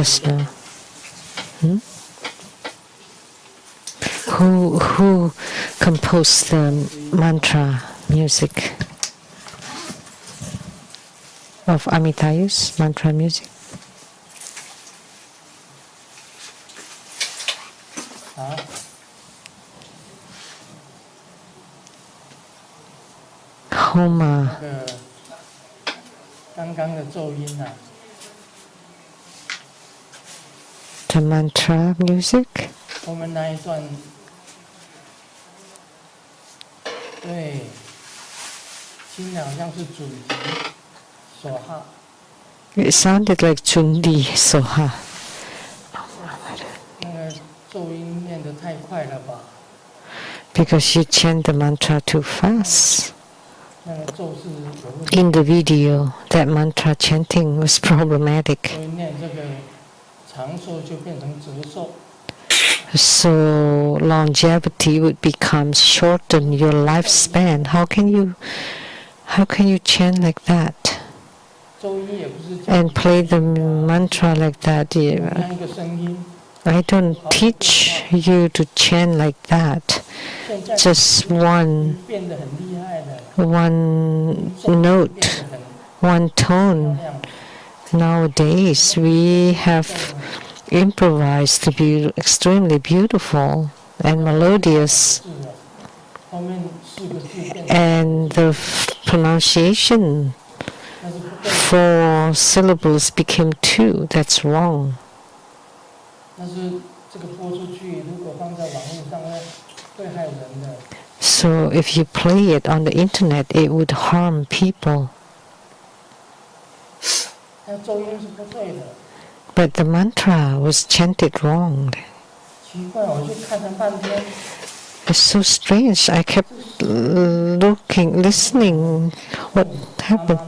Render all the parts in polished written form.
just now. Who composed the mantra music of Amitayu's mantra music? Homa. The mantra music? It sounded like Chundi Soha. Because you chant the mantra too fast. In the video, that mantra chanting was problematic. So longevity would become shorten your lifespan. How can you chant like that and play the mantra like that? I don't teach you to chant like that. Just one note, one tone. Nowadays we have improvised to be extremely beautiful and melodious, and the pronunciation for syllables became 2. That's wrong. So if you play it on the internet, it would harm people. But the mantra was chanted wrong. It's so strange. I kept looking, listening. What happened?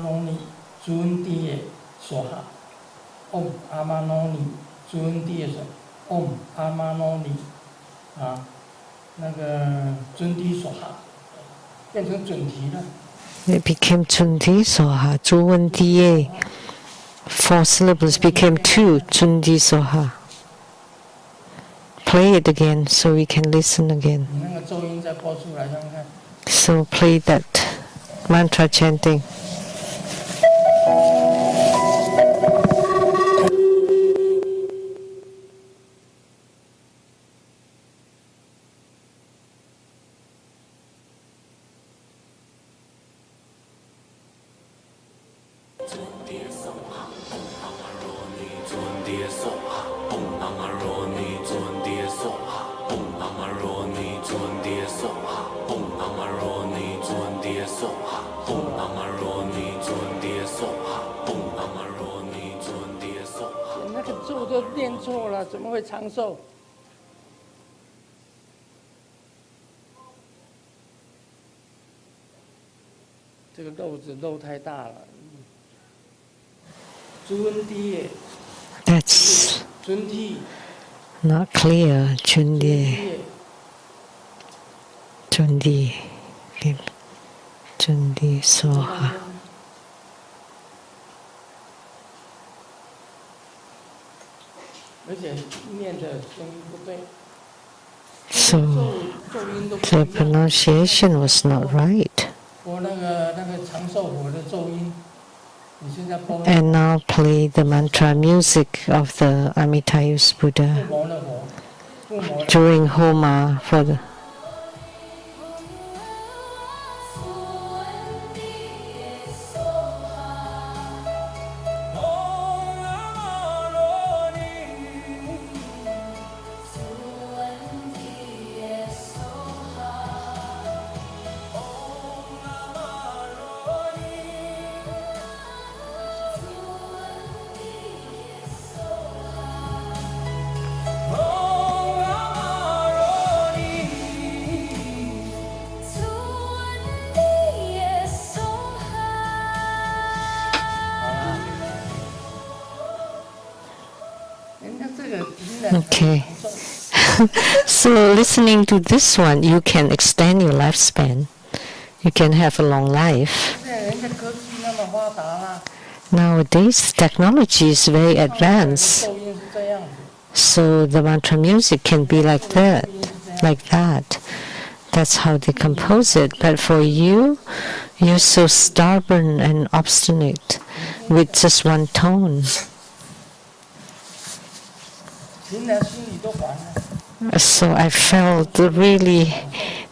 It became Chundi Soha, Juwandiye. 4 syllables became 2, Chundi Soha. Play it again so we can listen again. So play that mantra chanting. That's not clear. Chundi. Chundi. Chundi Soha. So the pronunciation was not right. And now play the mantra music of the Amitayus Buddha during Homa for the Okay. So listening to this one, you can extend your lifespan. You can have a long life. Nowadays, technology is very advanced. So the mantra music can be like that, like that. That's how they compose it. But for you, you're so stubborn and obstinate with just one tone. So I felt really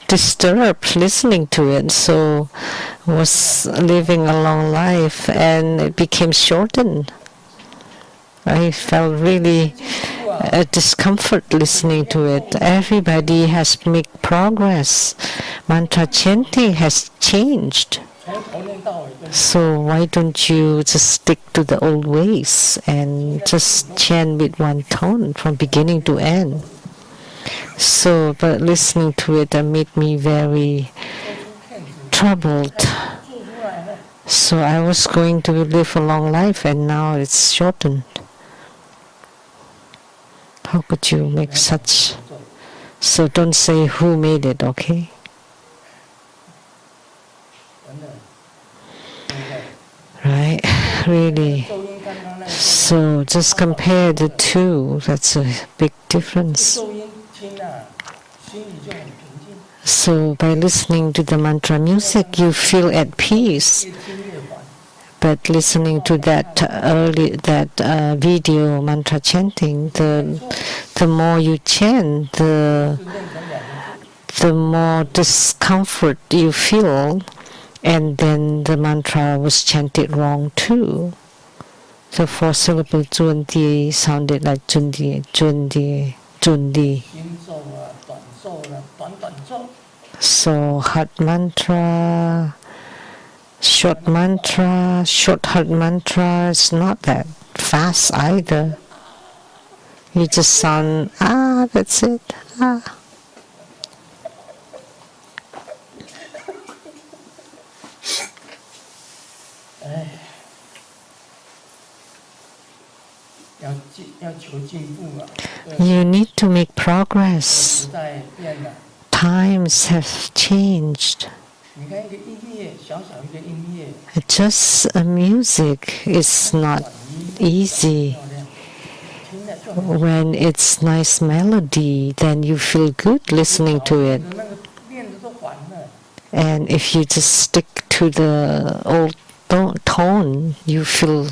disturbed listening to it. So I was living a long life and it became shortened. I felt really discomfort listening to it. Everybody has made progress. Mantra chanting has changed. So why don't you just stick to the old ways and just chant with one tone from beginning to end? So, but listening to it made me very troubled. So I was going to live a long life and now it's shortened. How could you make such? So don't say who made it, okay? Right, really. So just compare the two. That's a big difference. So by listening to the mantra music, you feel at peace. But listening to that video mantra chanting, the more you chant, the more discomfort you feel, and then the mantra was chanted wrong too. The 4 syllable Jundi sounded like Jundi, Jundi, Jundi. So hard mantra, short hard mantra is not that fast either. You just sound, that's it, You need to make progress. Times have changed. Just music is not easy. When it's nice melody, then you feel good listening to it. And if you just stick to the old tone, you feel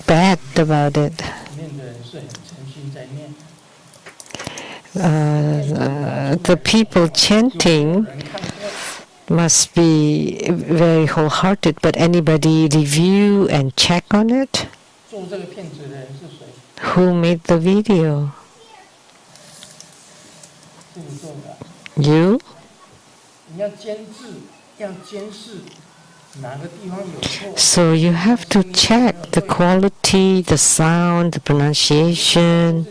bad about it. The people chanting must be very wholehearted, but anybody review and check on it? Who made the video? You? So you have to check the quality, the sound, the pronunciation.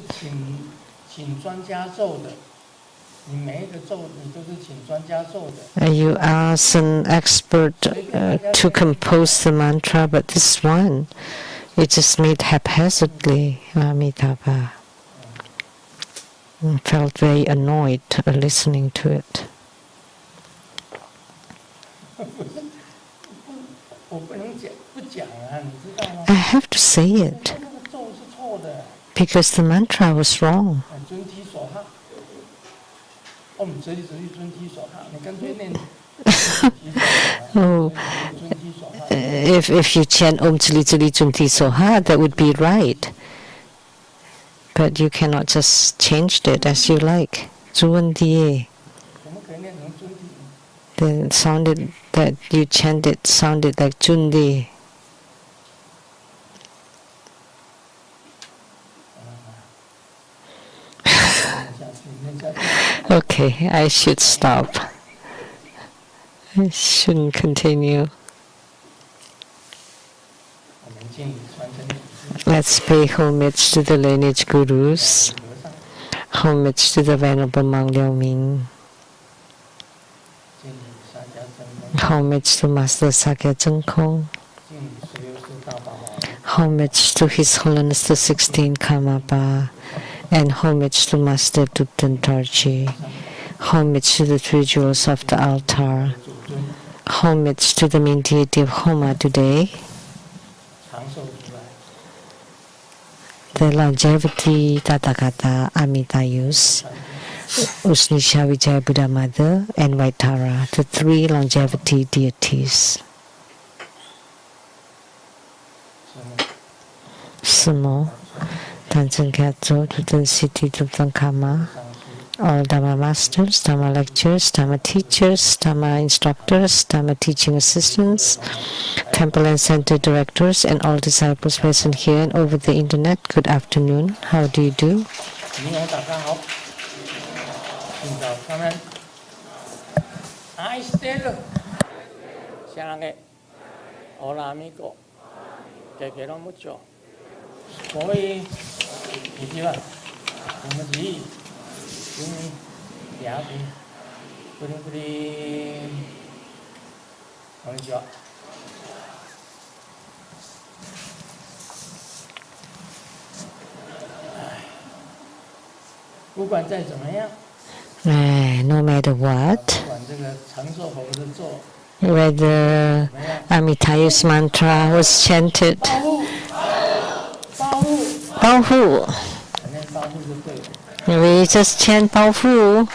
You ask an expert to compose the mantra, but this one, it just made haphazardly. Amitabha. I felt very annoyed listening to it. I have to say it because the mantra was wrong. If you chant Om Chili Chili Chunti Soha, that would be right. But you cannot just change it as you like. Juandiye. Then sounded that you chanted sounded like Jundi. Okay, I should stop. I shouldn't continue. Let's pay homage to the lineage gurus. Homage to the Venerable Monk Liao Ming. Homage to Master Sakya Cheng Kong. Homage to His Holiness the 16th Karmapa. And homage to Master Dupten Tarji. Homage to the 3 jewels of the altar. homage to the main deity of Homa today. The longevity Tathagata Amitayus, Usnisha Vijaya Buddha Mother, and Vaitara, the three longevity deities. Sumo, Tanzan Katso, Tutan City, Tutan Kama, all Dhamma masters, Dhamma lecturers, Dhamma teachers, Dhamma instructors, Dhamma teaching assistants, temple and center directors, and all disciples present here and over the internet. Good afternoon. How do you do? No matter what, whether Amitayus mantra was chanted, Baohu, we just chant Baohu.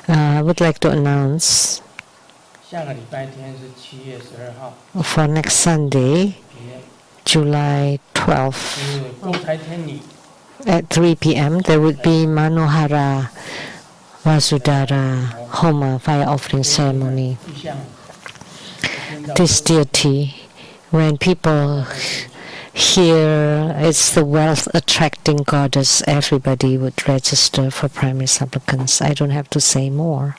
I would like to announce for next Sunday, July 12th, at 3 p.m. there would be Manohara Vasudhara Homa fire offering ceremony. This deity, when people hear it's the wealth attracting goddess, everybody would register for primary supplicants. I don't have to say more.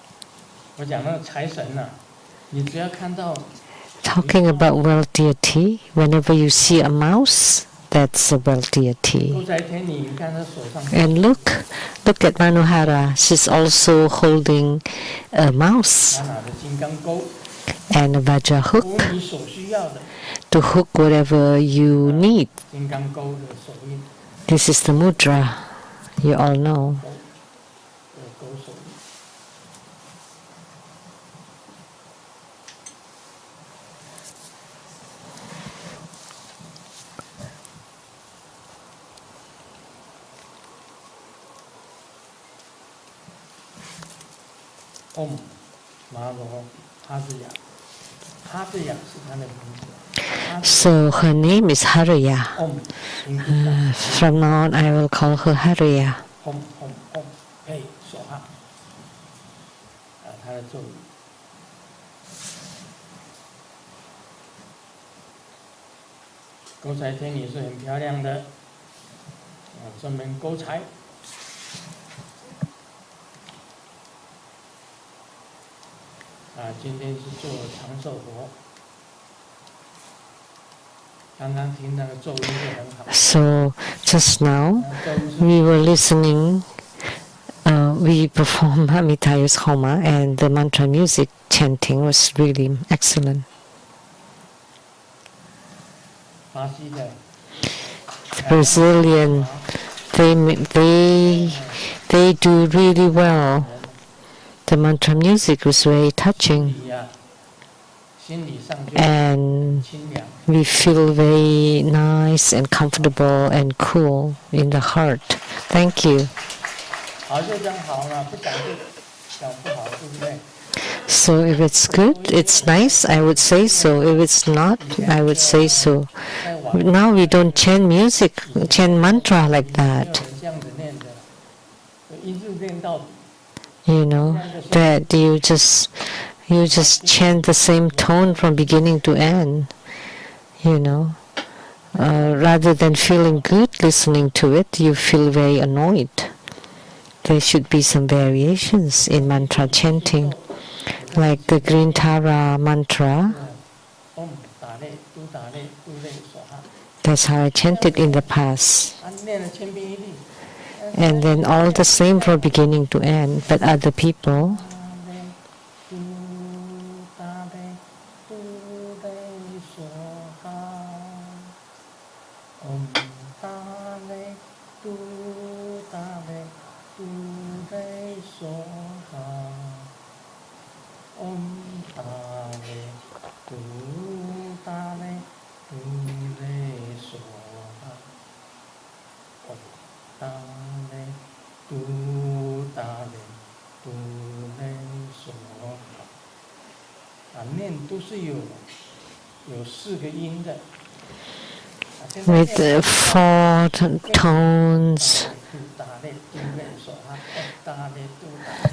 Talking about wealth deity, whenever you see a mouse, that's a wealth deity. And look at Manohara. She's also holding a mouse and a vajra hook to hook whatever you need. This is the mudra, you all know. So her name is Haraya. From now on I will call her Haraya. So just now we were listening, we performed Amitayus Homa, and the mantra music chanting was really excellent. The Brazilian, they do really well. The mantra music was very touching, and we feel very nice and comfortable and cool in the heart. Thank you. So if it's good, it's nice, I would say so. If it's not, I would say so. Now we don't chant music, chant mantra like that. You know, that you just chant the same tone from beginning to end, you know. Rather than feeling good listening to it, you feel very annoyed. There should be some variations in mantra chanting, like the Green Tara mantra. That's how I chanted in the past. And then all the same from beginning to end, but other people with four tones.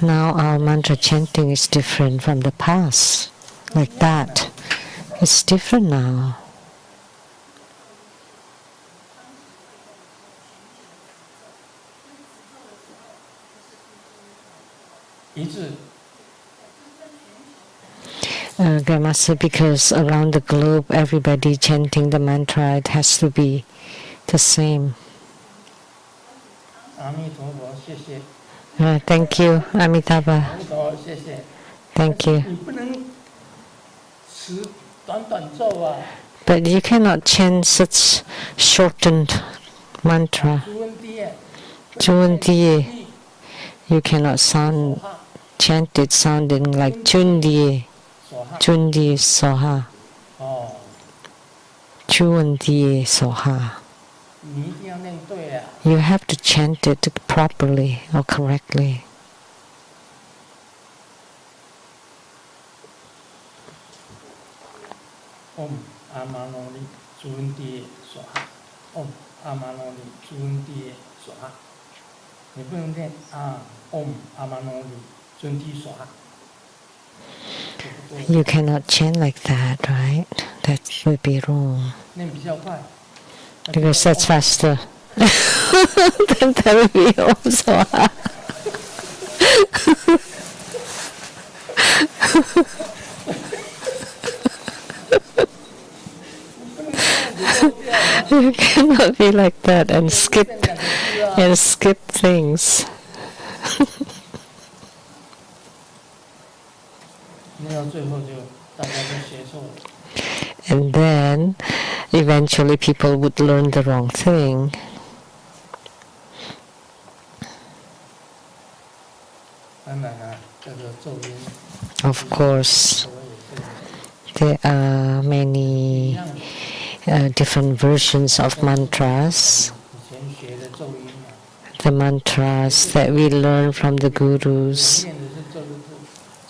Now our mantra chanting is different from the past, like that. It's different now. Grandmaster, because around the globe everybody chanting the mantra, it has to be the same. Thank you, Amitabha. Thank you. But you cannot chant such shortened mantra. Chundiye. You cannot chant it sounding like Chundiye. Chundiye Soha. Chundiye Soha. You have to chant it properly or correctly. Om Amanoli Chundiye Soha. Om Amanoli Chundiye Soha. 你不能念Om Amanoli Chundiye Soha. You cannot chant like that, right? That would be wrong. Because that's faster. Then that would be also hard. You cannot be like that and skip things. And then eventually people would learn the wrong thing. Of course, there are many different versions of mantras. The mantras that we learn from the gurus.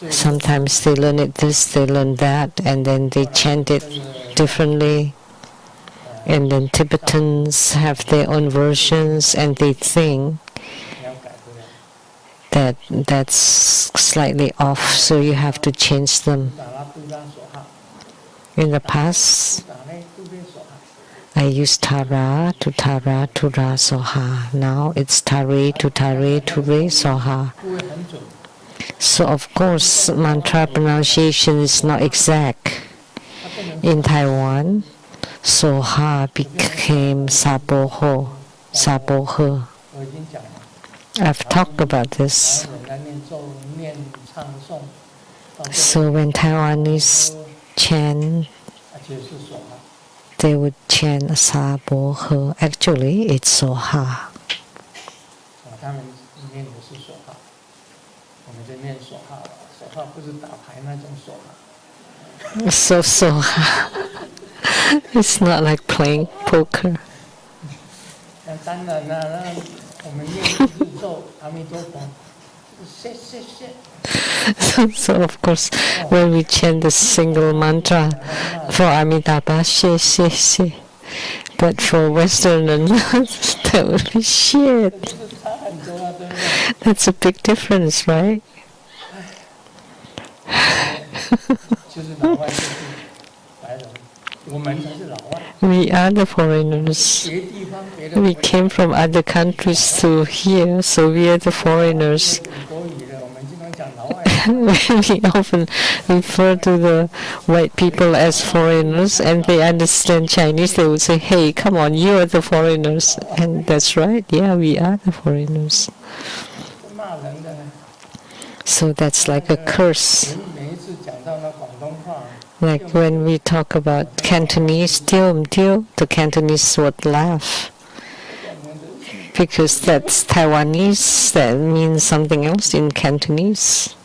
Sometimes they learn it this, they learn that, and then they chant it differently. And then Tibetans have their own versions, and they think that that's slightly off, so you have to change them. In the past, I used Tara to Ra Soha. Now it's Tare to Re Soha. So of course, mantra pronunciation is not exact. In Taiwan, Soha became Saboho. I've talked about this. So when Taiwanese chant, they would chant Saboho. Actually, it's Soha. So Soha. It's not like playing poker. So of course, when we chant the single mantra for Amitabha, she. But for Westerners, that would be shit. That's a big difference, right? We are the foreigners. We came from other countries to here, so we are the foreigners. We often refer to the white people as foreigners, and they understand Chinese. They would say, "Hey, come on, you are the foreigners," and that's right. Yeah, we are the foreigners. So that's like a curse. Like when we talk about Cantonese, the Cantonese would laugh because that's Taiwanese. That means something else in Cantonese.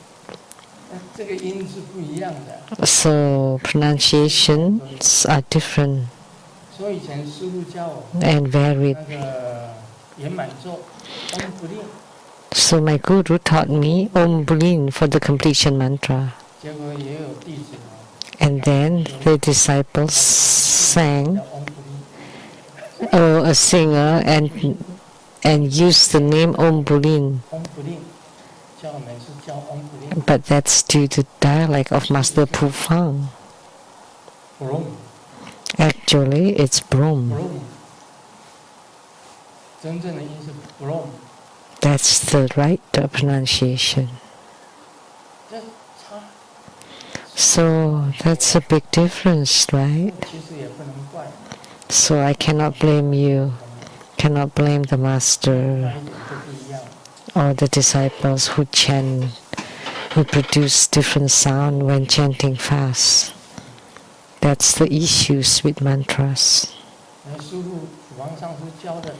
这个音是不一样的。 So pronunciations are different 所以以前师父教我 and varied. 那个圆满咒嗡不令， So my guru taught me Om Bulin for the completion mantra. 结果也有弟子 And then the disciples sang, 叫嗡不令， a singer, and used the name Om Bulin. 嗡不令，叫我们是叫嗡不令。 But that's due to dialect of Master Pu Fang. 不容 Actually, it's 不 Brom. 容，真正的音是不容， That's the right pronunciation. 这差， So that's a big difference, right? 其实也不能怪， So I cannot blame you, cannot blame the 那 master 一点就不一样。 or the disciples who chant, who produce different sound when chanting fast. That's the issues with mantras. 那师父楚王上师教的，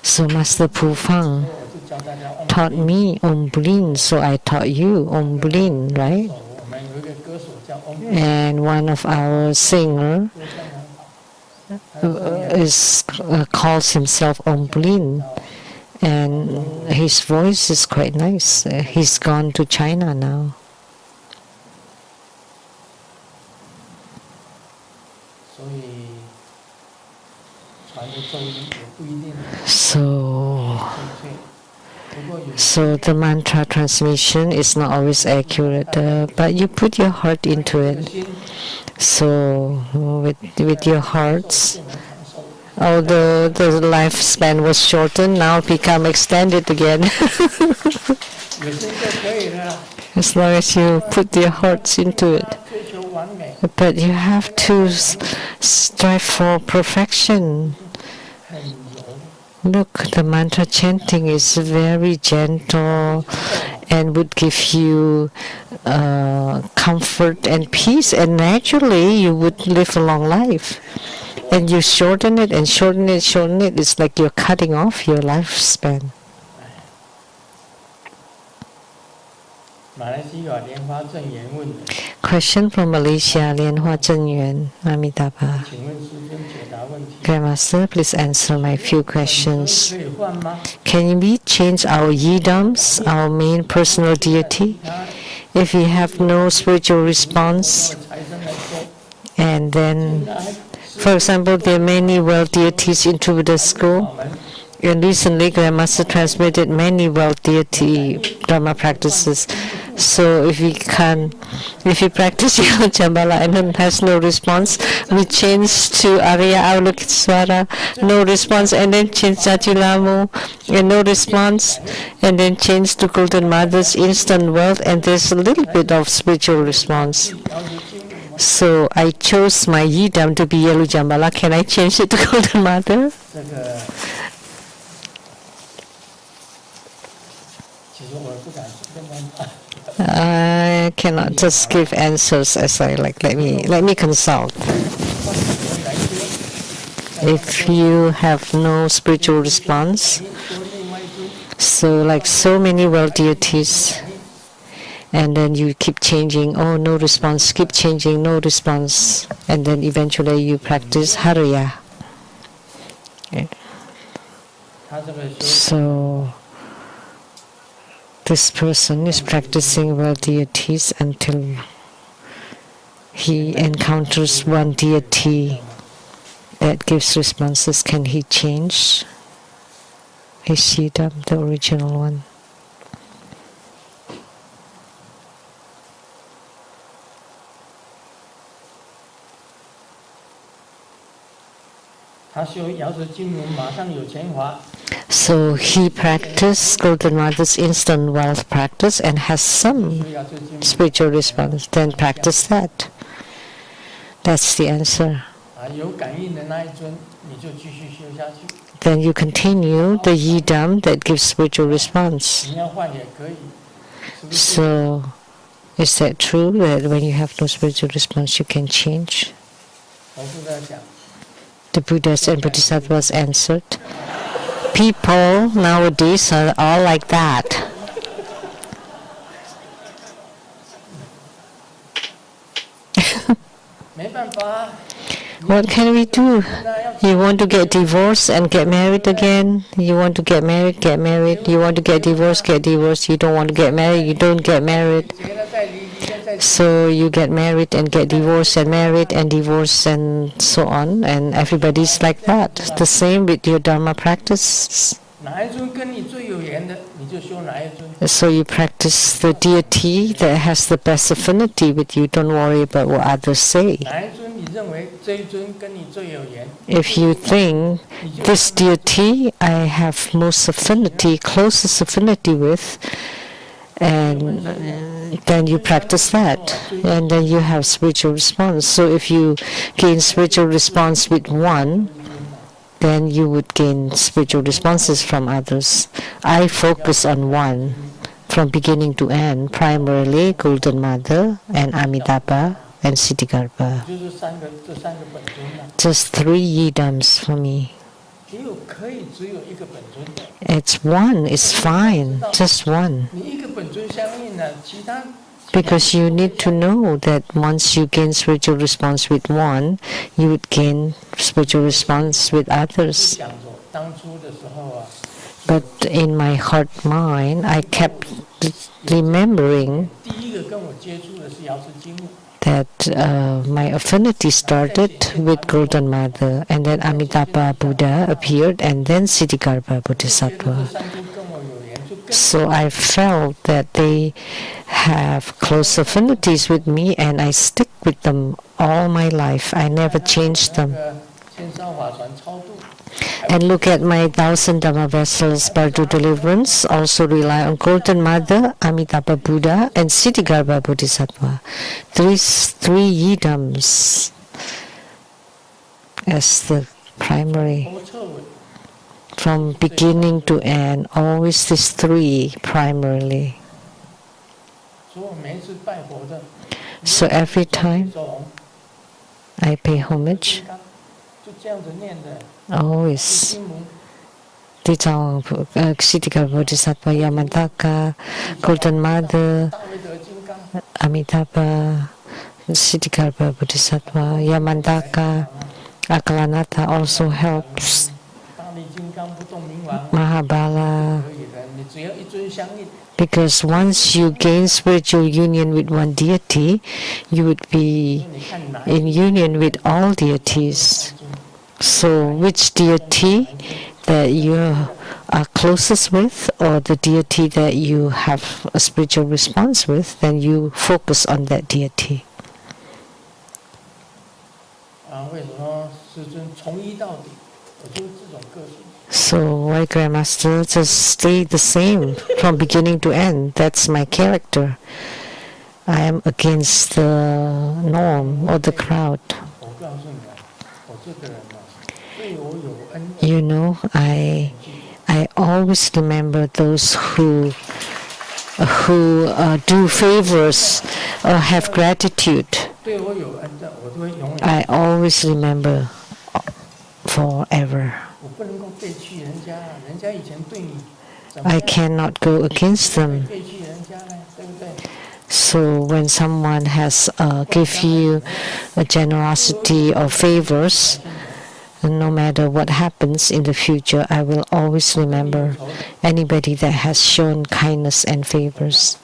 So Master Pu 所以 Fang 我就教大家嗡 taught 不令。 me Om Bulin, so I taught you Om Bulin, right? 我们有一个歌手叫嗡不令， And one of our singer 歌唱得很好。 calls himself Om Bulin, and his voice is quite nice. He's gone to China now. 所以传的咒语也不一定 So 正确。不过有 So the mantra transmission is not always accurate, but you put your heart into 个 it. 心 So with your hearts, 就能长寿。 although the lifespan was shortened, now become extended again. 有心就可以了啦。 As long as you put your hearts into it. 追求完美 But you have to strive for perfection. 很柔， Look, the mantra chanting is very gentle and would give you comfort and peace, and naturally you would live a long life. And you shorten it and shorten it, shorten it. It's like you're cutting off your lifespan. 马来西亚莲花正言问的， Question from Malaysia, Lian Hua Zhen Yuan, Amitabha. 请问师尊解答问题。 Grandmaster, please answer my few 可 questions. 以换吗？ Can we change our yidams, our main personal deity, 他 if we have no spiritual response? 财神来说， And then, 来 for example, there are many world deities in Buddha school. 我们 And recently, Grandmaster transmitted many world deity Dharma practices. So if we practice Yellow Jambala and then has no response, we change to Arya Avalokitesvara, no response, and then change Jatilamu, and no response, and then change to Golden Mother's instant wealth, and there's a little bit of spiritual response. 要求经文， So I chose my Yidam to be Yellow Jambala. Can I change it to Golden Mother? 这个其实我也不敢随便乱打。 I cannot just give answers as I like. Let me consult. 换人来说， If you have no spiritual response, 说另外一尊 so like so many world deities, and then you keep changing, oh no response, keep changing, no response, and then eventually you practice Harya. 他这个修 So this person is practicing world deities until he encounters one deity that gives responses. Can he change his yidam, the original one? 他修瑶池金轮马上有钱花， So he practiced Golden Mother's instant wealth practice and has 修 some 瑶池金轮 spiritual response. Then practice that. That's the answer. 啊，有感应的那一尊，你就继续修下去。 Then you continue the yidam that gives spiritual response. 你要换也可以，是不是？ So, is that true that when you have no spiritual response, you can change? 我是在讲， The Buddhas and Bodhisattvas answered, People nowadays are all like that. What can we do? You want to get divorced and get married again? You want to get married, get married. You want to get divorced, get divorced. You don't want to get married, you don't get married. So you get married and get divorced and married and divorced and so on. And everybody's like that. The same with your Dharma practice. So you practice the deity that has the best affinity with you. Don't worry about what others say. If you think this deity I have most affinity, closest affinity with, and then you practice that, and then you have spiritual response. So if you gain spiritual response with one, then you would gain spiritual responses from others. I focus on one from beginning to end, primarily Golden Mother and Amitabha and Siddhigarbha. Just 3 yidams for me. It's one, it's fine, just one. Because you need to know that once you gain spiritual response with one, you would gain spiritual response with others. But in my heart mind, I kept remembering that my affinity started with Golden Mother, and then Amitabha Buddha appeared, and then Siddhigarbha Bodhisattva. So I felt that they have close affinities with me, and I stick with them all my life. I never changed them. And look at my 1,000 Dhamma vessels, Bardo Deliverance, also rely on Golden Mother, Amitabha Buddha, and Siddhigarbha Bodhisattva. These 3 yidams as the primary. From beginning to end, always these 3 primarily. So every time I pay homage, always Siddhigarbha Bodhisattva, Yamadaka, Golden Mother, Amitabha, Siddhigarbha Bodhisattva, Yamadaka, Akalanatha also helps. Mahabala. Because once you gain spiritual union with one deity, you would be in union with all deities. So which deity that you are closest with, or the deity that you have a spiritual response with, then you focus on that deity. So why Grandmaster just stay the same from beginning to end? That's my character. I am against the norm or the crowd. You know, I always remember those who do favors or have gratitude. I always remember forever. I cannot go against them. So when someone has give you a generosity or favors, no matter what happens in the future, I will always remember anybody that has shown kindness and favors.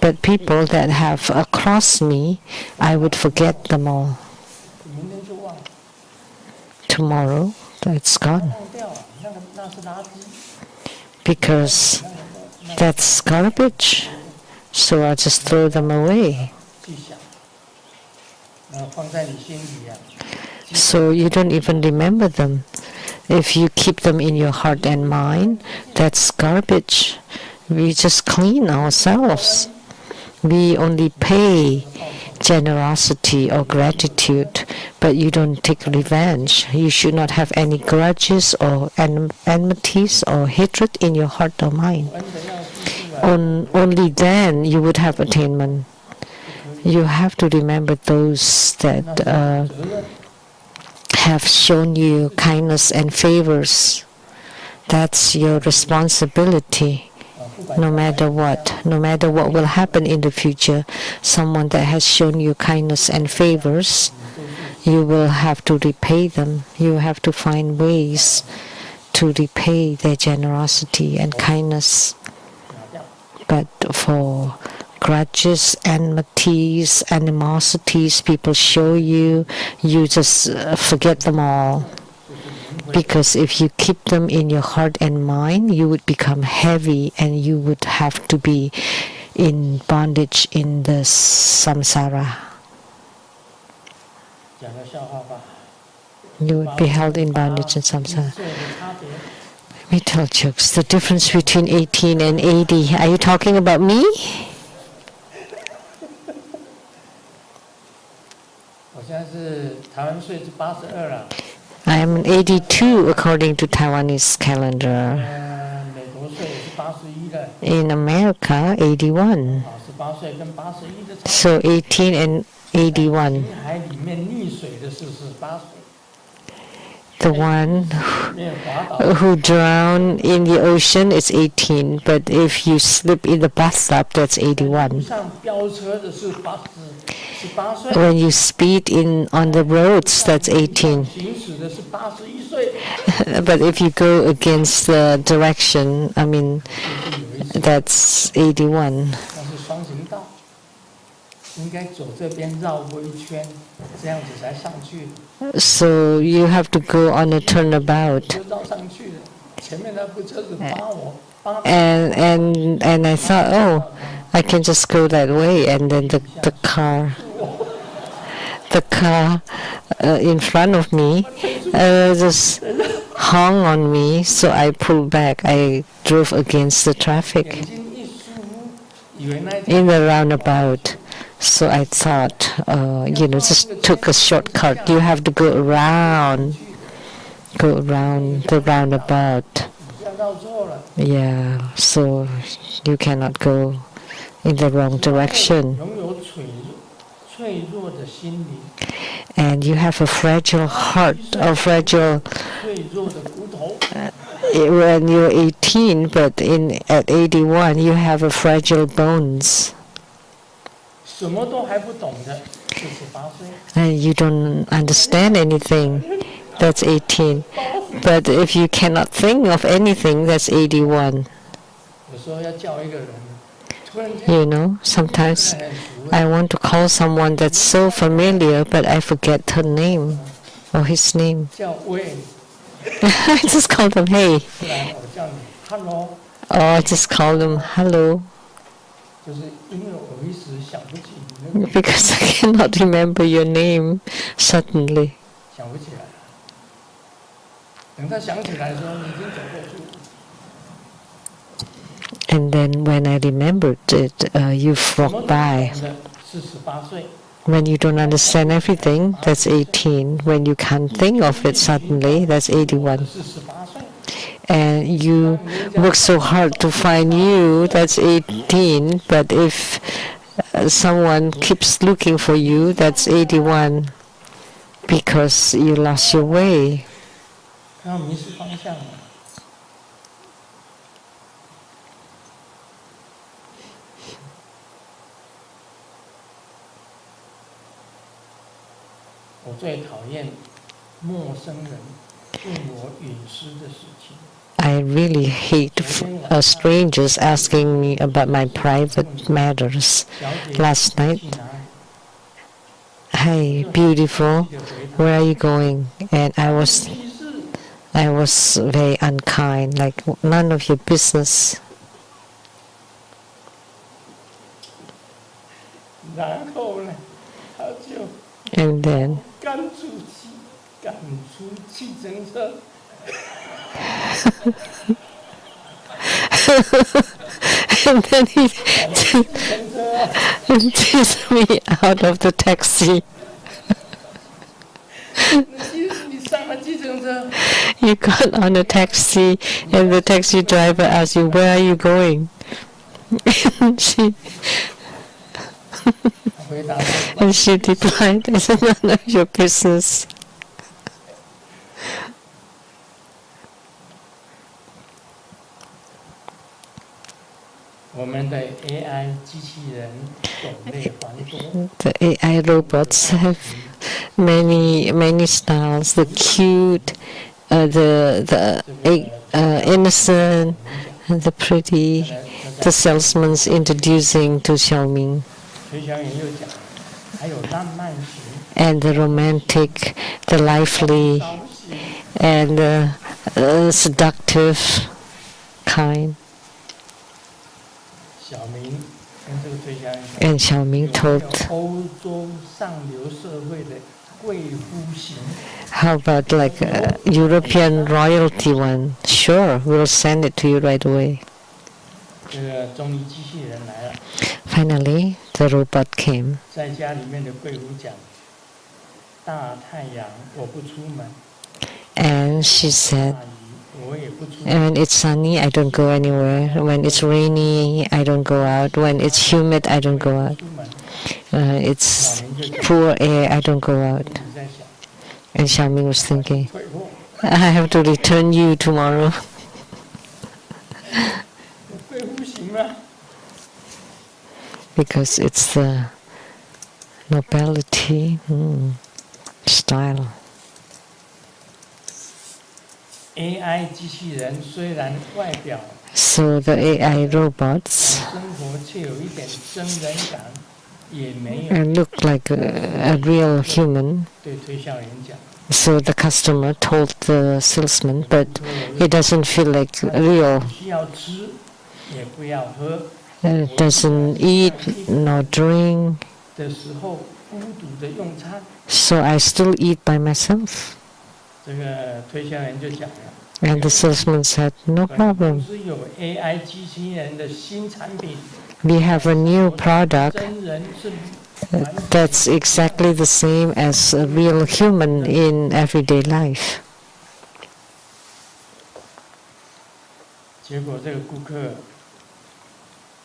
But people that have crossed me, I would forget them all. Tomorrow, it's gone. Because that's garbage. So I'll just throw them away. So you don't even remember them. If you keep them in your heart and mind, that's garbage. We just clean ourselves. We only pay generosity or gratitude, but you don't take revenge. You should not have any grudges or enmities or hatred in your heart or mind. Only then you would have attainment. You have to remember those that have shown you kindness and favors. That's your responsibility. No matter what will happen in the future, someone that has shown you kindness and favors, you will have to repay them. You have to find ways to repay their generosity and kindness. But for grudges, enmities, animosities people show you, you just forget them all. Because if you keep them in your heart and mind, you would become heavy and you would have to be in bondage in the samsara. You would be held in bondage in samsara. We tell jokes. The difference between 18 and 80. Are you talking about me? I am 82 according to Taiwanese calendar. In America, 81. So 18 and 81. The one who drowned in the ocean is 18, but if you slip in the bathtub, that's 81. When you speed on the roads, that's 18. But if you go against the direction, that's 81. So you have to go on a turnabout. And I thought, I can just go that way, and then the car in front of me just hung on me, so I pulled back. I drove against the traffic in the roundabout. So I thought, just took a shortcut. You have to go around the roundabout. Yeah, so you cannot go in the wrong direction. And you have a fragile heart, when you're 18, but at 81 you have a fragile bones. And you don't understand anything, that's 18. But if you cannot think of anything, that's 81. Sometimes I want to call someone that's so familiar, but I forget her name or his name. I just call them, hey. Or I just call them, hello. Because I cannot remember your name suddenly. And then when I remembered it, you've walked by. When you don't understand everything, that's 18. When you can't think of it suddenly, that's 81. And you work so hard to find you, that's 18. But if someone keeps looking for you, that's 81. Because you lost your way. I really hate strangers asking me about my private matters. Last night, hey, beautiful, where are you going? And I was very unkind, like none of your business. And then and then he chased me out of the taxi. You got on a taxi and the taxi driver asked you, where are you going? And she replied, it's none of your business. 我们的 AI 机器人种类繁多， The AI robots have many styles. The cute, the innocent, and the pretty. The salesman's introducing to Xiaoming. 推销员又讲，还有浪漫型、 And the romantic, the lively, 高型， and seductive kind. 小明跟这个推销员讲， And Xiaoming 有 told, 欧洲上流社会的贵妇型， how about like a European royalty one? Sure, we'll send it to you right away. 这个中医机器人来了， Finally, the robot came. 在家里面的贵妇讲，大太阳我不出门， And she 大 said, 雨我也不出门， when it's sunny, I don't go anywhere. When it's rainy, I don't go out. When it's humid, I don't go 我 out. 不出门。 It's poor air, I don't go out. 你在想， And Xiaoming was thinking, 退货， I have to return you tomorrow. 贵妇型吗？ Because it's the nobility style. AI 机器人虽然外表 So the AI robots 生活却有一点真人感，也没有 look like a real human. 对推销员讲， So the customer told the salesman, but it doesn't feel like real. 不需要吃，也不要喝 It doesn't eat nor drink. 的时候，孤独的用餐。 So I still eat by myself. 这个推销员就讲了， And the salesman said, no 公 problem. 司有 AI 机器人的新产品， We have a new product 真人是 that's exactly the same as a real human in everyday life. 结果这个顾客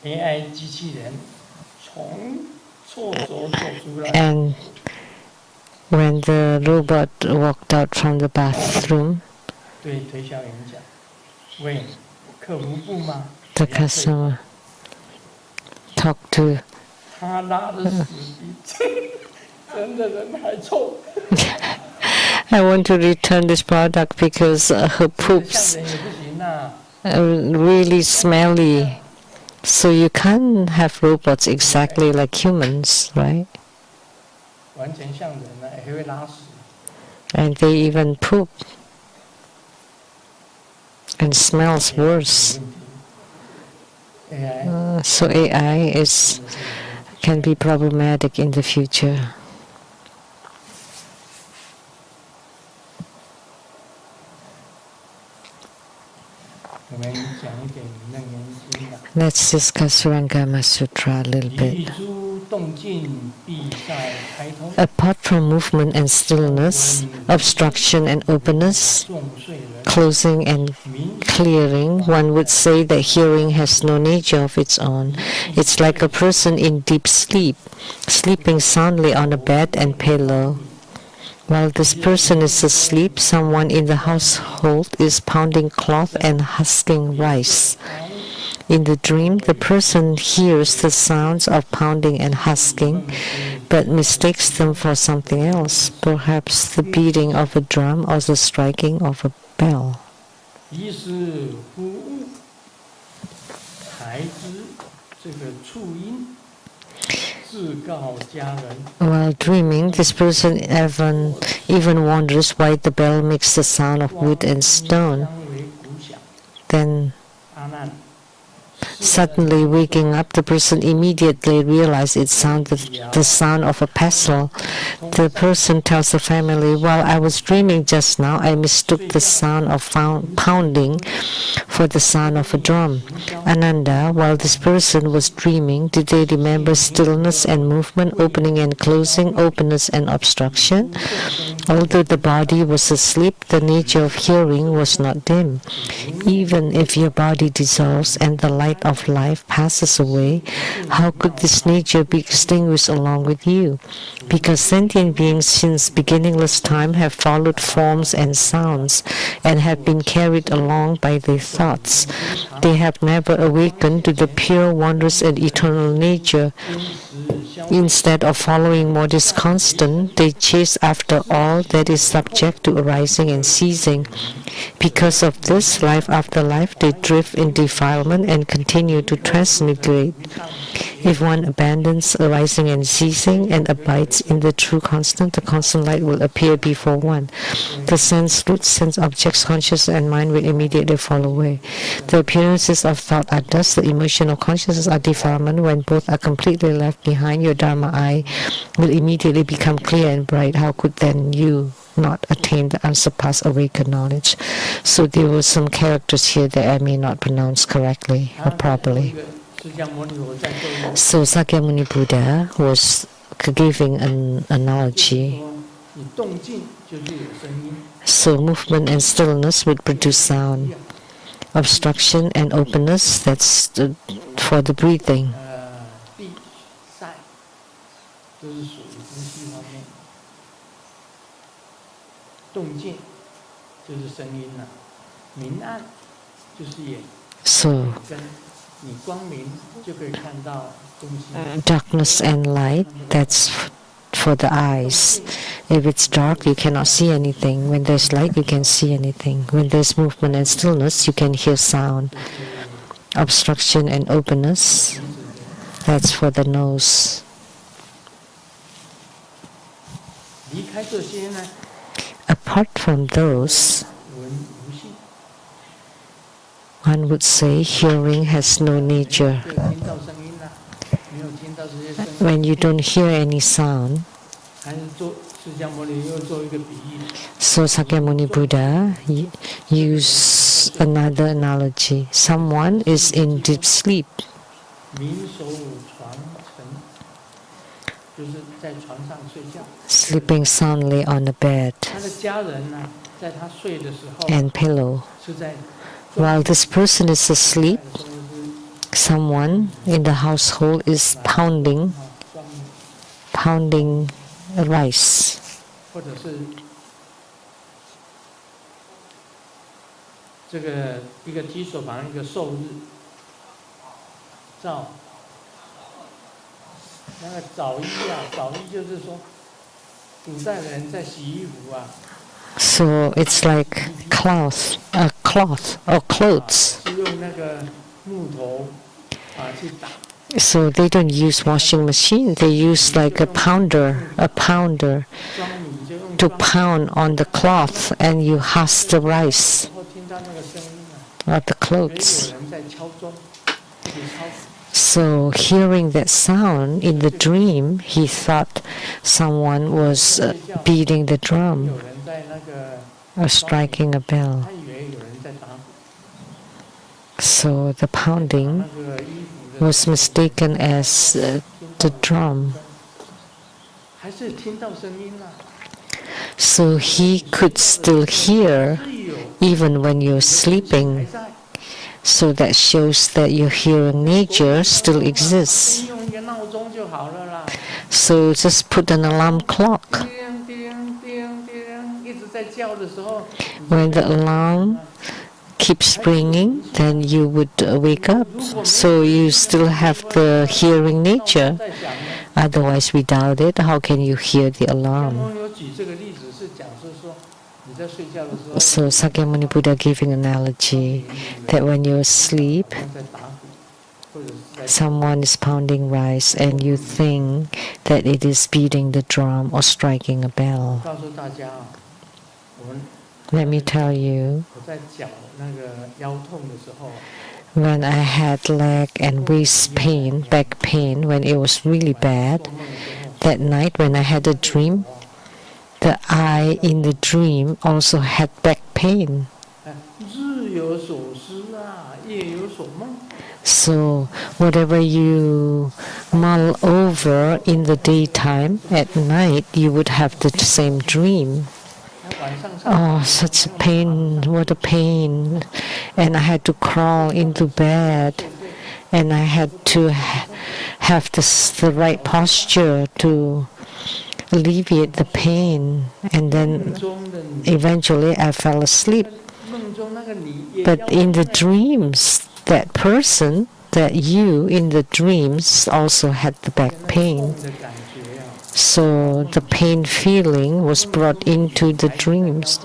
AI 机器人从厕所走出来， And when the robot walked out from the bathroom, 对推销员讲：“喂，客服部吗？ the 不要退 customer talked to 他拉的屎比真的人还臭， I want to return this product because her 像 poops 人也不行呐、 are really smelly. So you can't have robots exactly like humans, right? 完全像人呢、还会拉屎。 And they even poop and smells worse. 没问题 AI So AI can be problematic in the future. 我们讲一点楞严经吧。 Let's discuss Surangama Sutra a little 一 bit. 诸动静，必在开通。 Apart from movement and stillness, obstruction and openness, 众睡人， closing and 明 clearing, one would say that hearing has no nature of its own. It's like a person in deep sleep, sleeping soundly on a bed and pillow. While this person is asleep, someone in the household is pounding cloth and husking rice. In the dream, the person hears the sounds of pounding and husking, but mistakes them for something else, perhaps the beating of a drum or the striking of a bell. 一是夫物，孩之这个促音，自告家人。 While dreaming, this person even wonders why the bell makes the sound of wood and stone. 当为鼓响， Then, 阿难。 suddenly waking up, the person immediately realizes it sounded the sound of a pestle. The person tells the family, while I was dreaming just now, I mistook the sound of pounding for the sound of a drum. Ananda, while this person was dreaming, did they remember stillness and movement, opening and closing, openness and obstruction? Although the body was asleep, the nature of hearing was not dim. Even if your body dissolves and the light of life passes away, how could this nature be extinguished along with you? Because sentient beings since beginningless time have followed forms and sounds and have been carried along by their thoughts. They have never awakened to the pure, wondrous, and eternal nature. Instead of following what is constant, they chase after all that is subject to arising and ceasing. Because of this, life after life, they drift in defilement and continue to transmigrate. If one abandons arising and ceasing and abides in the true constant, the constant light will appear before one. The roots, sense objects, consciousness, and mind will immediately fall away. The appearances of thought are dust, the emotion of consciousness are defilement. When both are completely left behind, your Dharma eye will immediately become clear and bright. How could then you not attain the unsurpassed awakened knowledge? So there were some characters here that I may not pronounce correctly or properly. So Sakyamuni Buddha was giving an analogy. So movement and stillness would produce sound. Obstruction and openness, that's for the breathing. So darkness and light, that's for the eyes. If it's dark, you cannot see anything. When there's light, you can see anything. When there's movement and stillness, you can hear sound. Obstruction and openness, that's for the nose. Apart from those, one would say hearing has no nature. When you don't hear any sound, so Sakyamuni Buddha used another analogy. Someone is in deep sleep. Sleeping soundly on a bed and pillow. While this person is asleep, someone in the household is pounding rice. So it's like cloth or clothes. So they don't use washing machine. They use like a pounder to pound on the cloth, and you husk the rice or the clothes. So hearing that sound in the dream, he thought someone was beating the drum or striking a bell. So the pounding was mistaken as the drum. So he could still hear even when you're sleeping. So that shows that your hearing nature still exists. So just put an alarm clock. When the alarm keeps ringing, then you would wake up. So you still have the hearing nature. Otherwise, without it, how can you hear the alarm? So Sakyamuni Buddha gave an analogy that when you're asleep, someone is pounding rice and you think that it is beating the drum or striking a bell. Let me tell you, when I had leg and waist pain, back pain, when it was really bad, that night when I had a dream, the eye in the dream also had back pain. So whatever you mull over in the daytime, at night you would have the same dream. Oh, such a pain, what a pain. And I had to crawl into bed, and I had to have the right posture to alleviate the pain. And then eventually I fell asleep. But in the dreams, that person, that you in the dreams also had the back pain. So the pain feeling was brought into the dreams.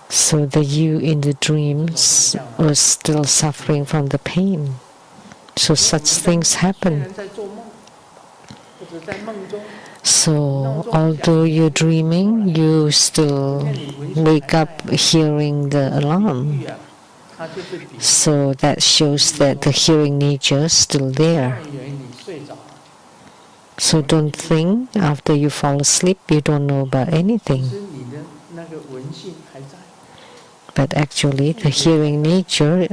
So the you in the dreams was still suffering from the pain. So such things happen. So although you're dreaming, you still wake up hearing the alarm. So that shows that the hearing nature is still there. So don't think after you fall asleep you don't know about anything. But actually the hearing nature,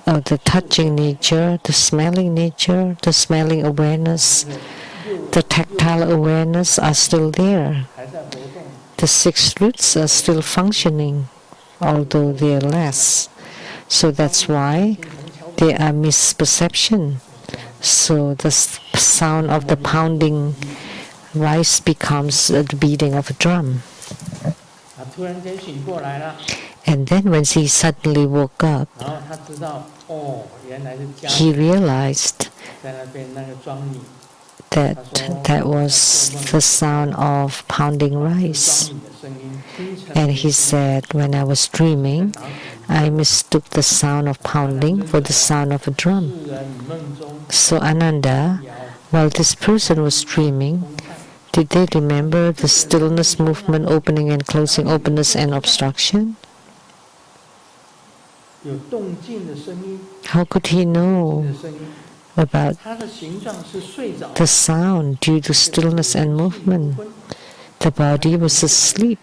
the touching nature, the smelling nature, the smelling awareness, the tactile awareness are still there. The 6 roots are still functioning, although they are less. So that's why they are misperception. So the sound of the pounding rice becomes the beating of a drum. And then when he suddenly woke up, he realized that was the sound of pounding rice. And he said, when I was dreaming, I mistook the sound of pounding for the sound of a drum. So Ananda, while this person was dreaming, did they remember the stillness, movement, opening and closing, openness and obstruction? How could he know about the sound due to stillness and movement? The body was asleep,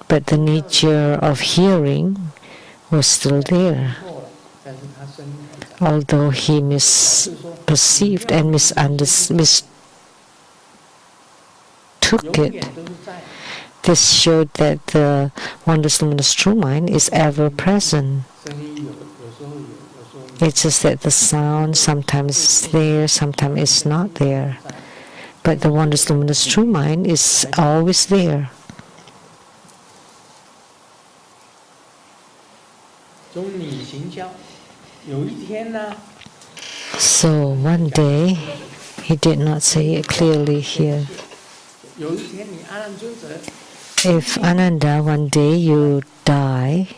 but the nature of hearing was still there. Although he misperceived and mistook it, this showed that the wondrous luminous true mind is ever present. It's just that the sound sometimes is there, sometimes it's not there. But the wondrous luminous true mind is always there. So one day, he did not say it clearly here. If Ananda, one day you die,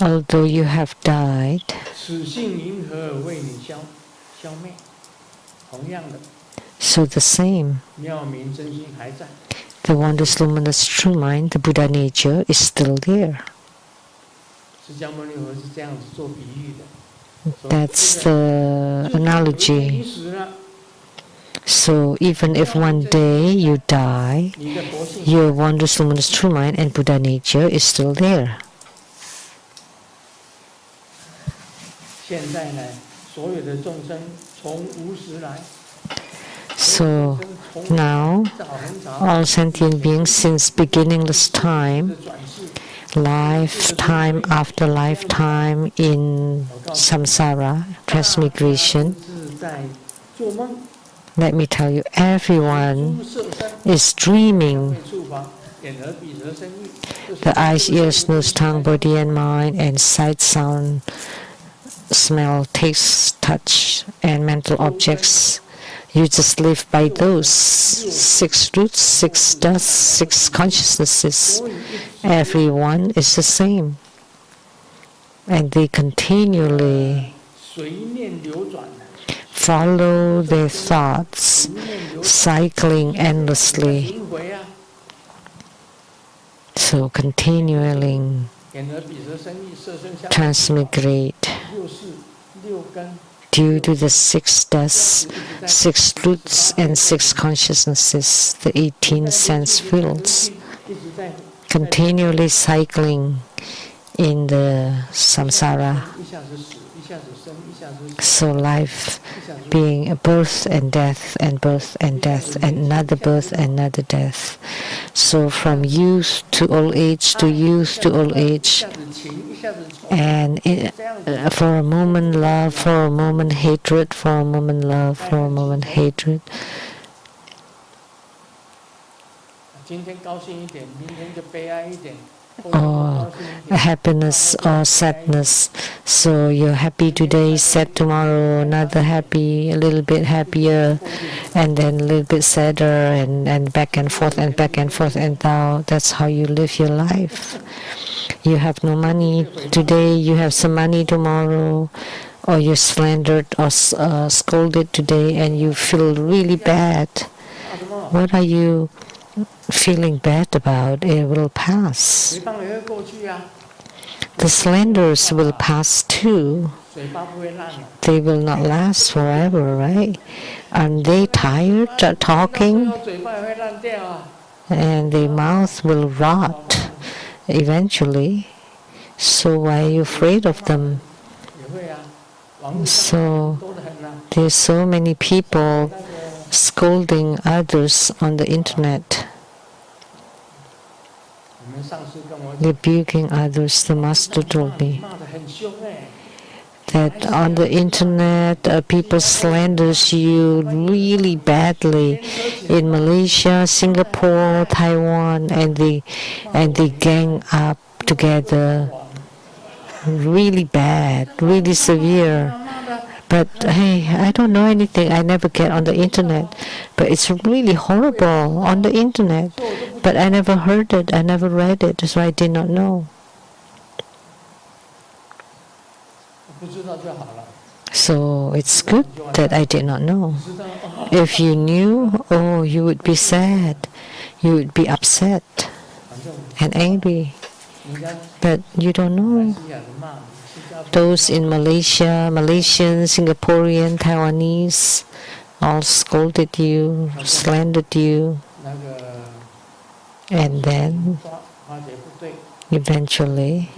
although you have died, so the same, the wondrous luminous true mind, the Buddha nature, is still there. That's the analogy. So even if one day you die, your wondrous luminous true mind and Buddha nature is still there. So now, all sentient beings since beginningless time, lifetime after lifetime in samsara, transmigration, let me tell you, everyone is dreaming. The eyes, ears, nose, tongue, body and mind, and sight, sound, smell, taste, touch, and mental objects. You just live by those 6 roots, 6 dust, 6 consciousnesses. Everyone is the same. And they continually follow their thoughts, cycling endlessly. So continually transmigrate due to the 6 dust, 6 roots and 6 consciousnesses, the 18 sense fields, continually cycling in the samsara. So life being a birth and death and birth and death and another birth and another death. So from youth to old age to youth to old age, and for a moment love, for a moment hatred, for a moment love, for a moment hatred. Or happiness or sadness. So you're happy today, sad tomorrow, another happy, a little bit happier, and then a little bit sadder, and back and forth and back and forth, and now that's how you live your life. You have no money today, you have some money tomorrow, or you're slandered or scolded today and you feel really bad. What are you feeling bad about? It will pass. The slanders will pass too. They will not last forever, right? Aren't they tired of talking? And their mouth will rot eventually. So why are you afraid of them? So there's so many people scolding others on the internet, rebuking others. The master told me that on the internet people slanders you really badly in Malaysia, Singapore, Taiwan, and they gang up together really bad, really severe. But hey, I don't know anything. I never get on the internet. But it's really horrible on the internet. But I never heard it. I never read it. So I did not know. So it's good that I did not know. If you knew, oh, you would be sad. You would be upset and angry. But you don't know. Those in Malaysia, Malaysian, Singaporean, Taiwanese, all scolded you, slandered you, and then eventually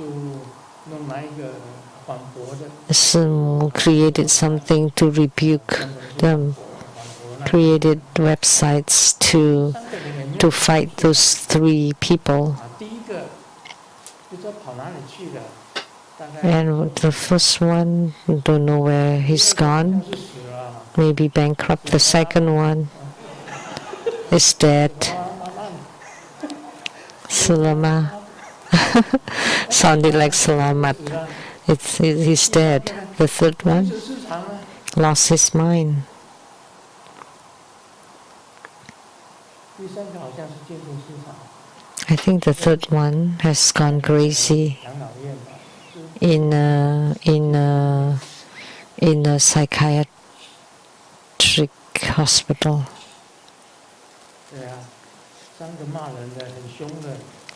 some created something to rebuke them, created websites to fight those three people. And the first one, don't know where he's gone, maybe bankrupt. The second one is dead. Selamat. Sounded like Selamat. He's dead. The third one lost his mind. I think the third one has gone crazy in a psychiatric hospital.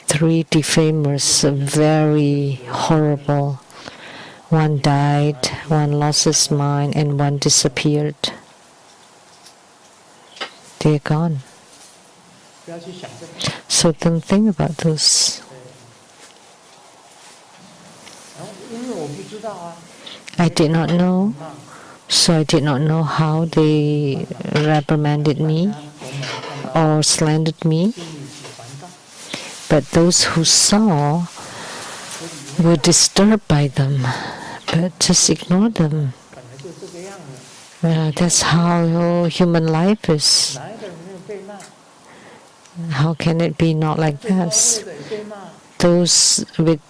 3 defamers, very horrible. One died, one lost his mind, and one disappeared. They're gone. So don't think about those. I did not know, so I did not know how they reprimanded me or slandered me. But those who saw were disturbed by them, but just ignore them. That's how human life is. How can it be not like this? Those with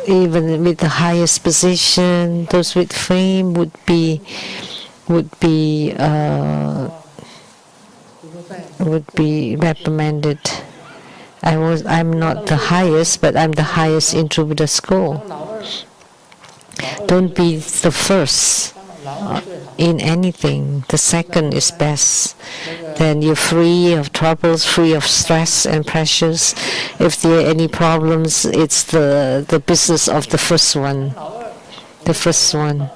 even with the highest position, those with fame would be reprimanded. I'm not the highest, but I'm the highest into the school. Don't be the first in anything. The second is best. Then you're free of troubles, free of stress and pressures. If there are any problems, it's the business of the first one. The first one.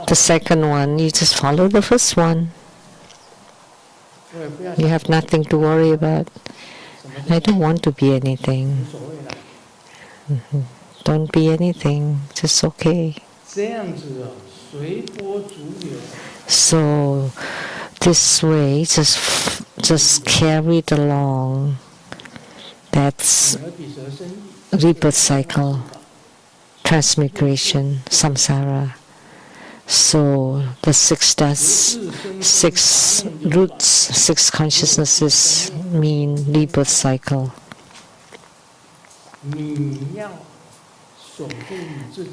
The second one, you just follow the first one. You have nothing to worry about. I don't want to be anything. Don't be anything. Just okay. So this way, just carried along. That's rebirth cycle, transmigration, samsara. So the 6 deaths, 6 roots, 6 consciousnesses mean rebirth cycle.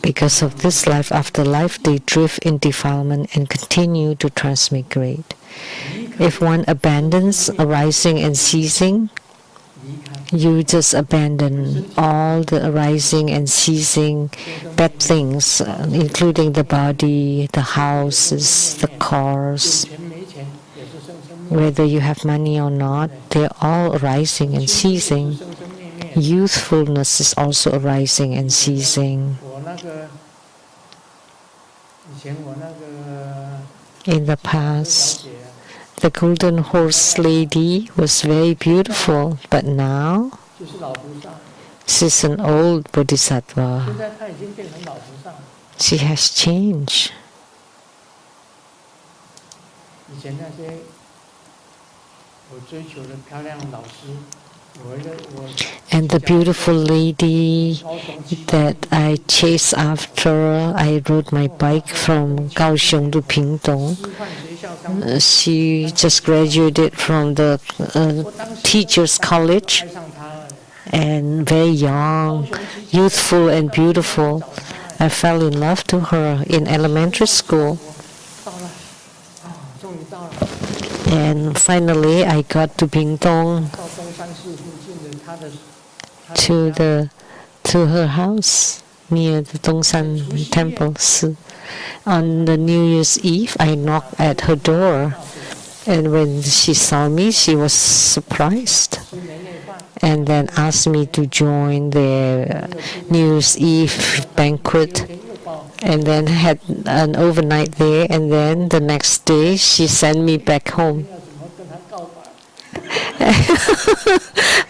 Because of this life after life, they drift in defilement and continue to transmigrate. If one abandons arising and ceasing, you just abandon all the arising and ceasing bad things, including the body, the houses, the cars. Whether you have money or not, they're all arising and ceasing. Youthfulness is also arising and ceasing. In the past, the golden horse lady was very beautiful, but now she's an old bodhisattva. She has changed. And the beautiful lady that I chased after, I rode my bike from Kaohsiung to Pingtung. She just graduated from the teacher's college and very young, youthful and beautiful. I fell in love to her in elementary school. And finally, I got to Pingtung, to her house near the Dongshan temple. On the New Year's Eve, I knocked at her door, and when she saw me, she was surprised, and then asked me to join their New Year's Eve banquet, and then had an overnight there, and then the next day she sent me back home.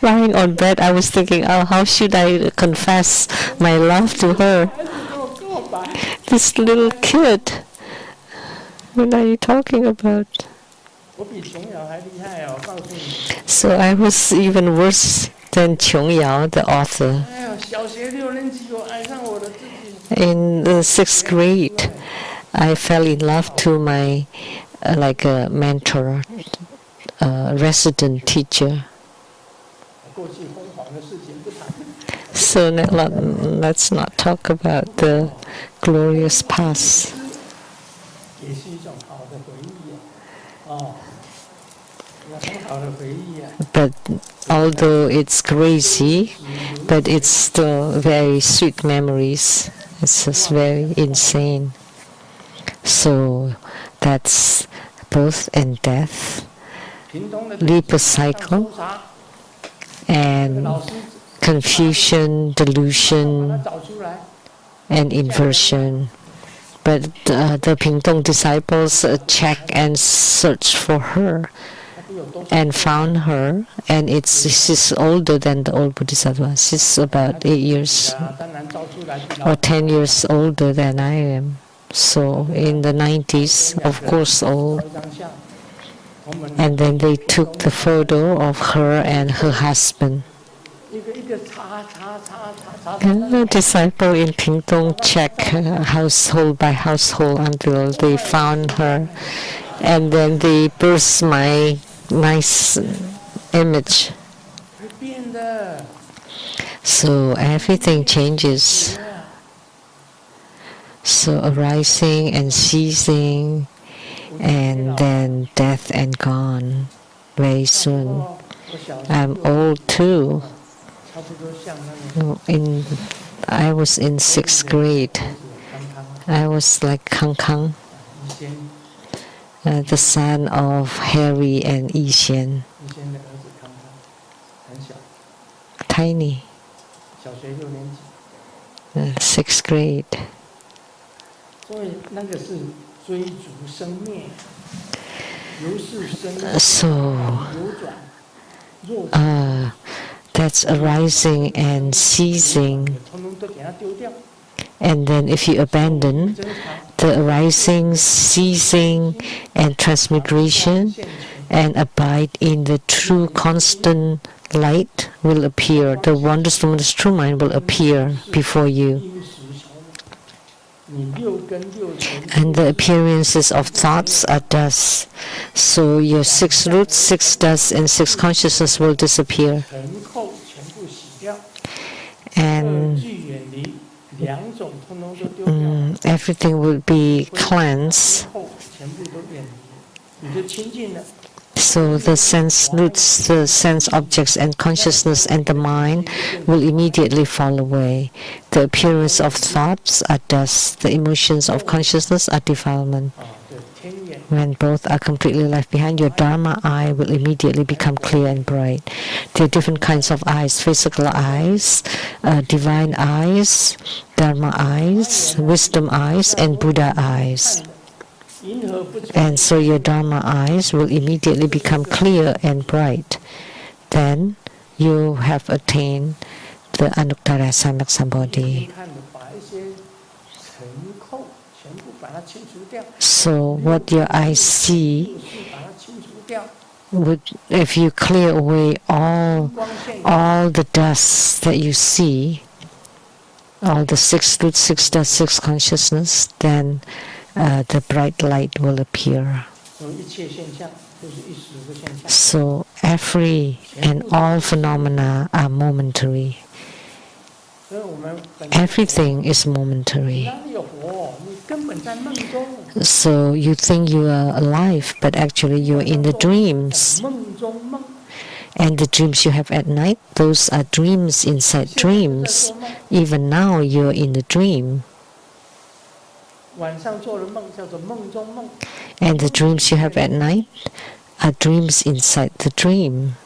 Lying on bed, I was thinking, oh, how should I confess my love to her? This little kid. What are you talking about? So I was even worse than Qiong Yao, the author. In the 6th grade, I fell in love to my like a mentor, resident teacher. So let's not talk about the glorious past. But although it's crazy, but it's still very sweet memories. It's just very insane. So that's birth and death, rebirth cycle, and confusion, delusion, and inversion. But the Pingtung disciples checked and searched for her and found her, and she's older than the old Bodhisattva. She's about 8 years or 10 years older than I am. So in the 90s, of course, old. And then they took the photo of her and her husband. And the disciple in Pingtung checked household by household until they found her. And then they burst my nice image. So everything changes. So arising and ceasing, and then death and gone very soon. I'm old too. I was in 6th grade. I was like Kang Kang, the son of Harry and Yi Xian. Tiny. 6th grade. So that's arising and ceasing. And then if you abandon the arising, ceasing, and transmigration, and abide in the true constant light will appear. The wondrous luminous true mind will appear before you. And the appearances of thoughts are dust. So your 6 roots, 6 dust, and 6 consciousness will disappear. And everything will be cleansed. So the sense roots, the sense objects and consciousness and the mind will immediately fall away. The appearance of thoughts are dust. The emotions of consciousness are defilement. When both are completely left behind, your Dharma eye will immediately become clear and bright. There are different kinds of eyes: physical eyes, divine eyes, Dharma eyes, wisdom eyes, and Buddha eyes. And so your Dharma eyes will immediately become clear and bright. Then you have attained the Anuttara Samyak Sambodhi. So what your eyes see, if you clear away all the dust that you see, all the 6 roots, 6 dust, 6 consciousness, then the bright light will appear. So every and all phenomena are momentary. Everything is momentary. So you think you are alive, but actually you are in the dreams. And the dreams you have at night, those are dreams inside dreams. Even now you are in the dream. And the dreams you have at night are dreams inside the dream.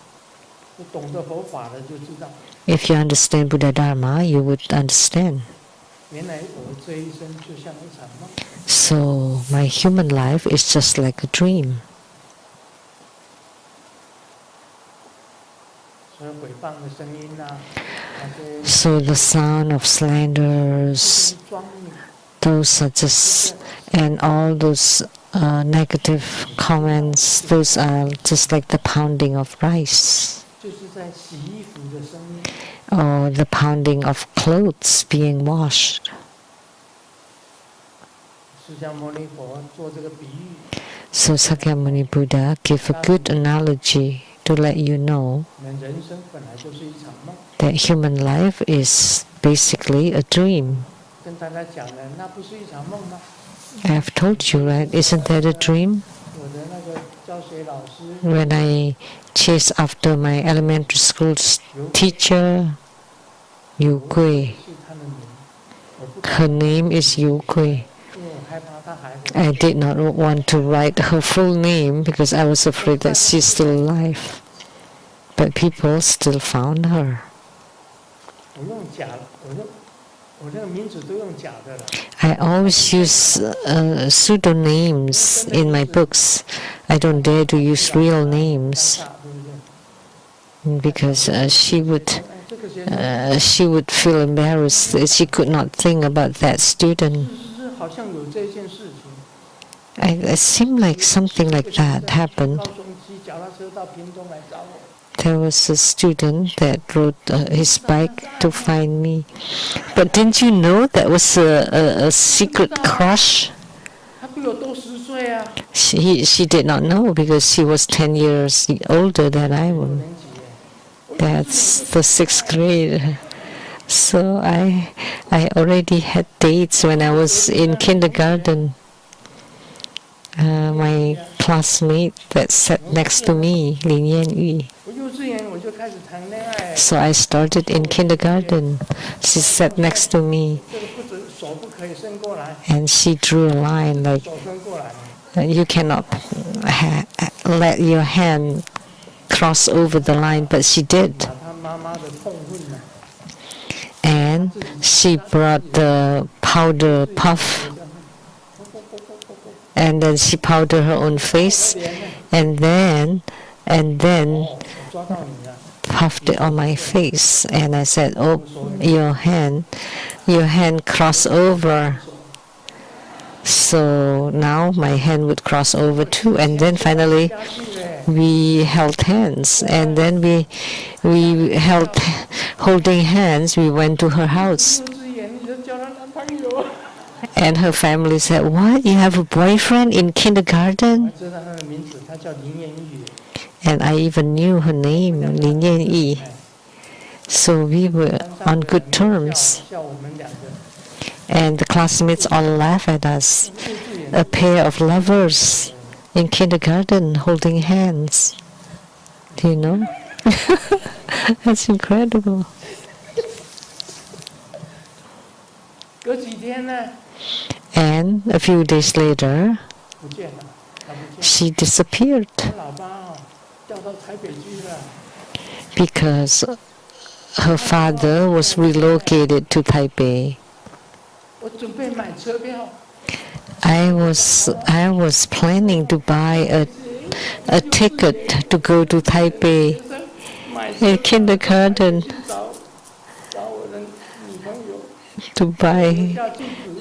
If you understand Buddha Dharma, you would understand. So my human life is just like a dream. So the sound of slanders, those are just, and all those negative comments, those are just like the pounding of rice, or the pounding of clothes being washed. So Sakyamuni Buddha gave a good analogy to let you know that human life is basically a dream. I have told you, right? Isn't that a dream? When I chase after my elementary school teacher, Yu Gui. Her name is Yu Gui. I did not want to write her full name because I was afraid that she's still alive. But people still found her. I always use pseudonyms in my books. I don't dare to use real names because she would feel embarrassed that she could not think about that student. It seemed like something like that happened. There was a student that rode his bike to find me. But didn't you know that was a secret crush? She did not know because she was 10 years older than I was. That's the 6th grade. So I already had dates when I was in kindergarten. My classmate that sat next to me, Lin Yan-yu. So I started in kindergarten. She sat next to me. And she drew a line like, you cannot let your hand cross over the line, but she did. And she brought the powder puff, and then she powdered her own face, and then puffed it on my face, and I said, "Oh, your hand crossed over." So now my hand would cross over too, and then finally we held hands, and then we held holding hands. We went to her house, and her family said, "What? You have a boyfriend in kindergarten?" And I even knew her name, Lin Yanyi. So we were on good terms. And the classmates all laugh at us. A pair of lovers in kindergarten holding hands. Do you know? That's incredible. And a few days later, she disappeared because her father was relocated to Taipei. I was planning to buy a ticket to go to Taipei in kindergarten, to buy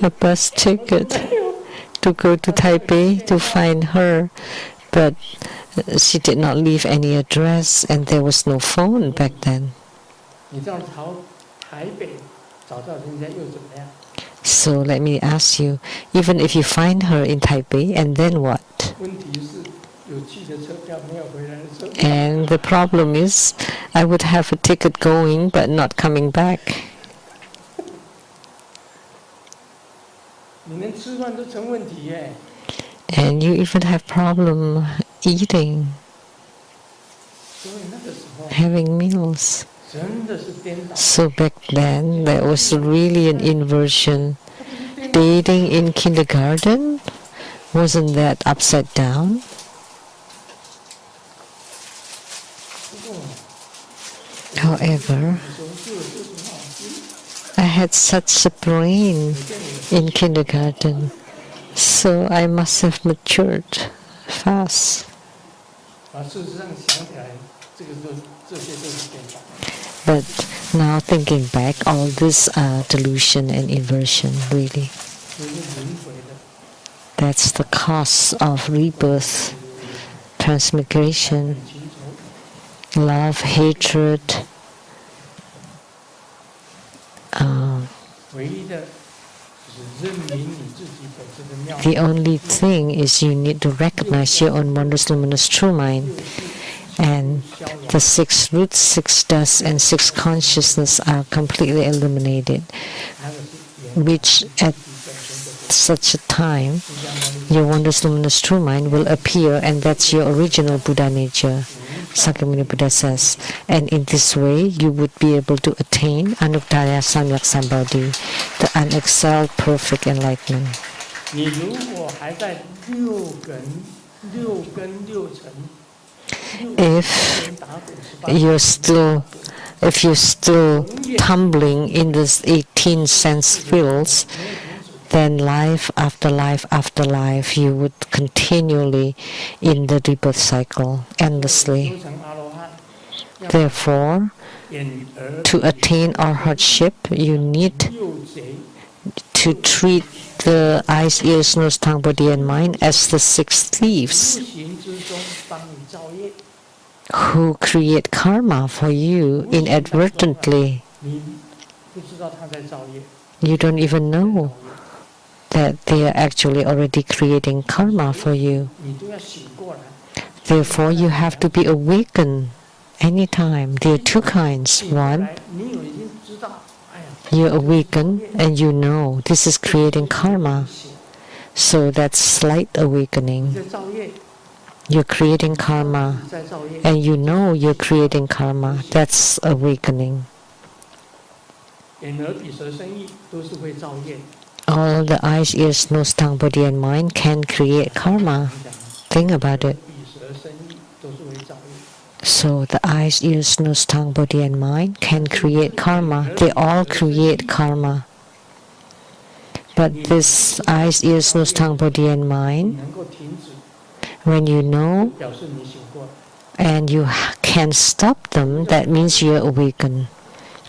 a bus ticket to go to Taipei to find her, but she did not leave any address, and there was no phone back then. So let me ask you, even if you find her in Taipei, and then what? And the problem is, I would have a ticket going but not coming back. And you even have problem eating, having meals. So back then, there was really an inversion. Dating in kindergarten, wasn't that upside down? However, I had such a brain in kindergarten, so I must have matured fast. But now thinking back, all this delusion and inversion, really. That's the cause of rebirth, transmigration, love, hatred. The only thing is you need to recognize your own wondrous luminous true mind. And the 6 roots, 6 dust, and 6 consciousness are completely eliminated, which at such a time, your wondrous luminous true mind will appear, and that's your original Buddha nature, Sakyamuni Buddha says. And in this way, you would be able to attain Anuttara Samyak Sambodhi, the unexcelled perfect enlightenment. If you're still tumbling in this 18 sense fields, then life after life after life, you would continually in the rebirth cycle endlessly. Therefore, to attain arhatship, you need to treat the eyes, ears, nose, tongue, body, and mind as the 6 thieves who create karma for you inadvertently. You don't even know that they are actually already creating karma for you. Therefore, you have to be awakened anytime. There are 2 kinds. One, you awaken and you know this is creating karma. So that's slight awakening. You're creating karma, and you know you're creating karma. That's awakening. All the eyes, ears, nose, tongue, body, and mind can create karma. Think about it. So the eyes, ears, nose, tongue, body, and mind can create karma. They all create karma. But this eyes, ears, nose, tongue, body, and mind, when you know and you can stop them, that means you're awakened.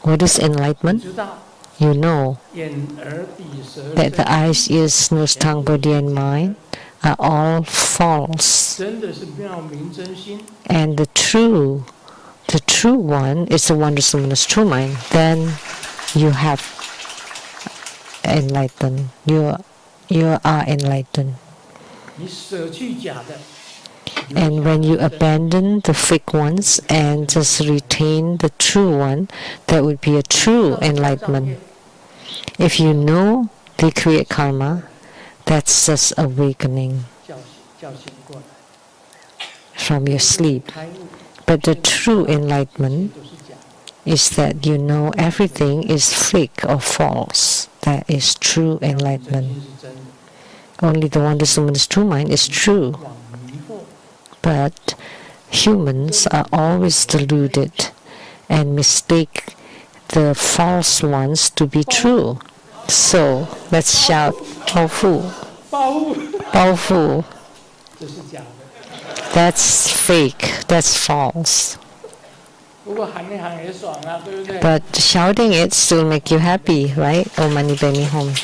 What is enlightenment? 知道 You know 眼耳鼻舌 that the 身 eyes, ears, nose, tongue, body, and mind are all false. 真的是妙明真心， And the true one is the wondrous luminous true mind. Then you have enlightened. You are enlightened. 你舍去假的， And when you abandon the fake ones and just retain the true one, that would be a true enlightenment. If you know they create karma, that's just awakening 叫醒过来， from your sleep. 开悟， But the true enlightenment 都是假的。 is that you know everything is fake or false. That is true 真 enlightenment. 心是真的， Only the wondrous luminous true mind is true. 往迷惑， But humans are always deluded and mistake the false ones to be true. So let's shout, 包覆,报复，包覆. 这是假的。 That's fake. That's false. 不过喊一喊也爽啊，对不对？ But shouting it still make you happy, right? Om Mani Padme Hum.